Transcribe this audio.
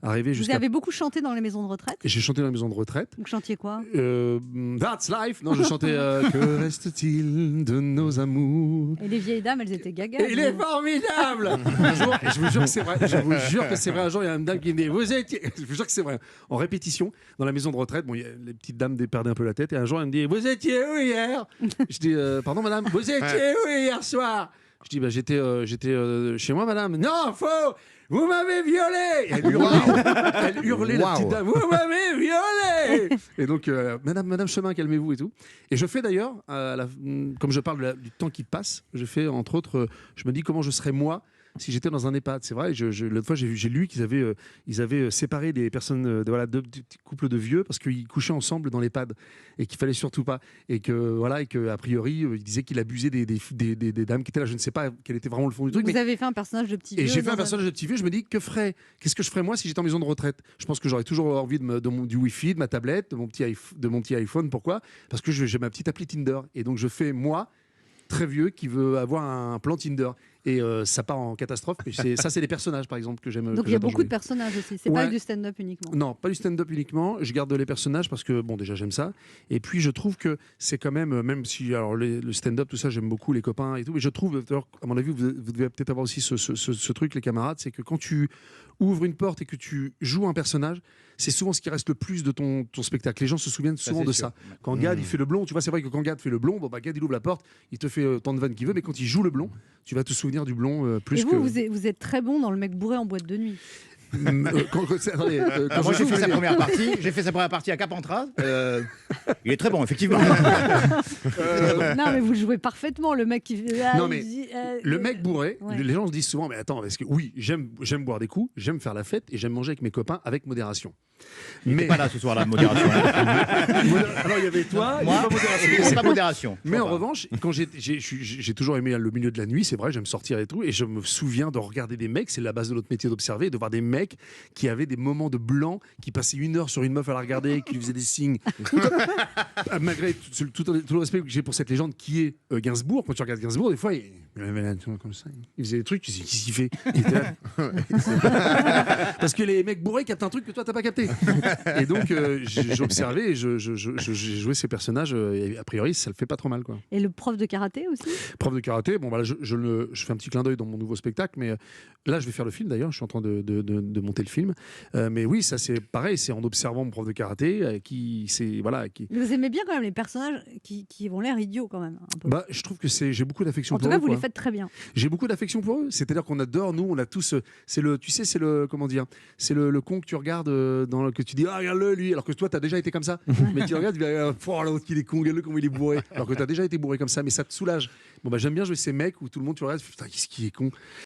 arriver Vous jusqu'à... avez beaucoup chanté dans les maisons de retraite? Et j'ai chanté dans la maison de retraite. Vous chantiez quoi? That's life. Non, je chantais Que reste-t-il de nos amours? Et les vieilles dames, elles étaient gaga. Et il est formidable. Un jour, et je vous jure que c'est vrai. Je vous jure que c'est vrai. Un jour, il y a une dame qui me dit vous étiez... Je vous jure que c'est vrai. En répétition, dans la maison de retraite, bon, les petites dames perdaient un peu la tête. Et un jour, elle me dit vous étiez où hier? Je dis pardon, madame. Vous étiez où hier soir? Je dis j'étais chez moi, madame. Non, faux. Vous m'avez violé. Elle hurlait la petite dame. Vous m'avez violé. Et donc, Madame Chemin, calmez-vous et tout. Et je fais d'ailleurs, comme je parle du temps qui passe, je fais entre autres, je me dis comment je serais moi si j'étais dans un EHPAD. C'est vrai, l'autre fois j'ai lu qu'ils avaient séparé des personnes, deux petits couples de vieux parce qu'ils couchaient ensemble dans l'EHPAD et qu'il fallait surtout pas. Et que a priori, ils disaient qu'il abusait des dames qui étaient là. Je ne sais pas quel était vraiment le fond du truc. Vous avez fait un personnage de petit vieux. Et j'ai fait un personnage de petit vieux. Je me dis, qu'est-ce que je ferais moi si j'étais en maison de retraite? Je pense que j'aurais toujours envie du Wi-Fi, de ma tablette, de mon petit iPhone. Pourquoi? Parce que j'ai ma petite appli Tinder. Et donc je fais moi, très vieux, qui veut avoir un plan Tinder. Et ça part en catastrophe. Mais ça, c'est des personnages, par exemple, que j'aime. Donc il y a beaucoup de personnages aussi. C'est pas du stand-up uniquement. Non, pas du stand-up uniquement. Je garde les personnages parce que, bon, déjà, j'aime ça. Et puis, je trouve que c'est quand même si, alors, le stand-up, tout ça, j'aime beaucoup les copains et tout. Mais je trouve, à mon avis, vous devez peut-être avoir aussi ce truc, les camarades, c'est que quand tu ouvres une porte et que tu joues un personnage, c'est souvent ce qui reste le plus de ton spectacle. Les gens se souviennent souvent de ça. Quand Gad, il fait le blond, tu vois, c'est vrai que quand Gad fait le blond, Gad, il ouvre la porte, il te fait tant de vannes qu'il veut, mais quand il joue le blond, tu vas te souvenir du blond plus et que... vous êtes très bon dans le mec bourré en boîte de nuit. Moi, j'ai fait sa première partie à Carpentras. Il est très bon, effectivement. Non, mais vous le jouez parfaitement, le mec qui. Non, mais le mec bourré, les gens se disent souvent, mais attends, parce que oui, j'aime boire des coups, j'aime faire la fête et j'aime manger avec mes copains avec modération. Mais pas là ce soir, la modération. Alors il y avait toi, moi, c'est pas modération. Mais en revanche, quand j'ai toujours aimé le milieu de la nuit, c'est vrai, j'aime sortir et tout, et je me souviens de regarder des mecs, c'est la base de notre métier d'observer, de voir des mecs qui avaient des moments de blanc, qui passaient 1 heure sur une meuf à la regarder, qui lui faisaient des signes. Malgré tout le respect que j'ai pour cette légende qui est Gainsbourg, quand tu regardes Gainsbourg, des fois, il comme ça, il faisait des trucs, qu'est-ce qu'il fait? Il était là. Parce que les mecs bourrés captent un truc que toi t'as pas capté. Et donc j'observais et j'ai joué ces personnages et a priori ça le fait pas trop mal, quoi. Et le prof de karaté aussi? Prof de karaté, bon voilà, je fais un petit clin d'œil dans mon nouveau spectacle, mais là je vais faire le film d'ailleurs, je suis en train de monter le film, mais oui, ça c'est pareil, c'est en observant mon prof de karaté Vous aimez bien quand même les personnages qui ont l'air idiots quand même un peu. Je trouve que j'ai beaucoup d'affection pour eux. En tout cas, vous les faites très bien. J'ai beaucoup d'affection pour eux, c'est-à-dire qu'on adore, nous on a tous, c'est le comment dire, c'est le con que tu regardes que tu dis regarde-le lui, alors que toi t'as déjà été comme ça, mais tu regardes, tu vas l'autre qui est con, regarde-le comment il est bourré, alors que t'as déjà été bourré comme ça, mais ça te soulage. Bon j'aime bien jouer ces mecs où tout le monde tu regardes, putain qu'est-ce qu'il est con.